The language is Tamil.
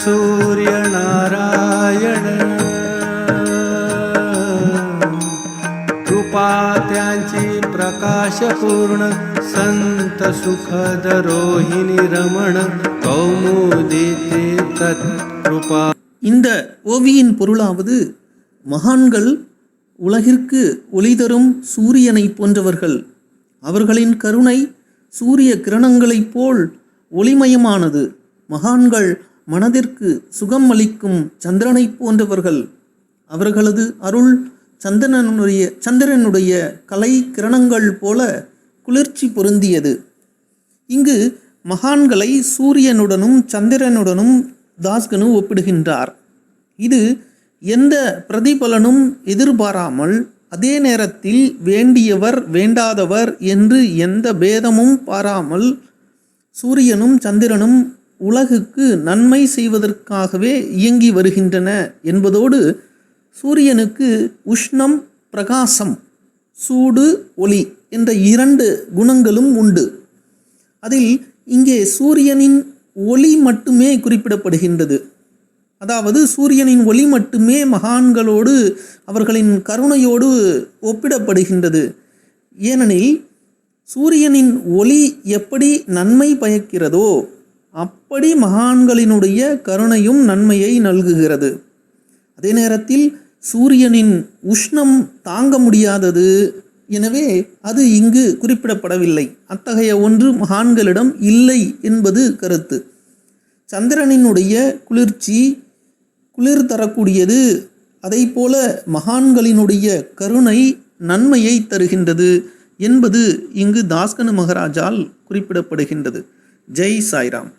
सूर्य नारायण कृपा त्यांची प्रकाशपूर्ण संत सुखद रोहिणी रमण कौमुदिते तत्कृपा. இந்த ஓவியின் பொருளாவது, மகான்கள் உலகிற்கு ஒளி தரும் சூரியனை போன்றவர்கள். அவர்களின் கருணை சூரிய கிரணங்களைப் போல் ஒளிமயமானது. மகான்கள் மனதிற்கு சுகம் அளிக்கும் சந்திரனைப் போன்றவர்கள். அவர்களது அருள் சந்திரனுடைய கலை கிரணங்கள் போல குளிர்ச்சி பொருந்தியது. இங்கு மகான்களை சூரியனுடனும் சந்திரனுடனும் தாஸ்கனு ஒப்பிடுகின்றார். இது எந்த பிரதிபலனும் எதிர்பாராமல், அதே நேரத்தில் வேண்டியவர் வேண்டாதவர் என்று எந்த பேதமும் பாராமல் சூரியனும் சந்திரனும் உலகுக்கு நன்மை செய்வதற்காகவே இயங்கி வருகின்றன என்பதோடு, சூரியனுக்கு உஷ்ணம், பிரகாசம், சூடு, ஒளி என்ற 2 குணங்களும் உண்டு. அதில் இங்கே சூரியனின் ஒளி மட்டுமே குறிப்பிடப்படுகின்றது. அதாவது சூரியனின் ஒளி மட்டுமே மகான்களோடு அவர்களின் கருணையோடு ஒப்பிடப்படுகின்றது. ஏனெனில் சூரியனின் ஒளி எப்படி நன்மை பயக்கிறதோ அப்படி மகான்களினுடைய கருணையும் நன்மையை நல்குகிறது. அதே நேரத்தில் சூரியனின் உஷ்ணம் தாங்க முடியாதது, எனவே அது இங்கு குறிப்பிடப்படவில்லை. அத்தகைய ஒன்று மகான்களிடம் இல்லை என்பது கருத்து. சந்திரனினுடைய குளிர்ச்சி குளிர் தரக்கூடியது. அதைப்போல மகான்களினுடைய கருணை நன்மையை தருகின்றது என்பது இங்கு தாஸ்கனு மகாராஜால் குறிப்பிடப்படுகின்றது. ஜெய் சாய்ராம்.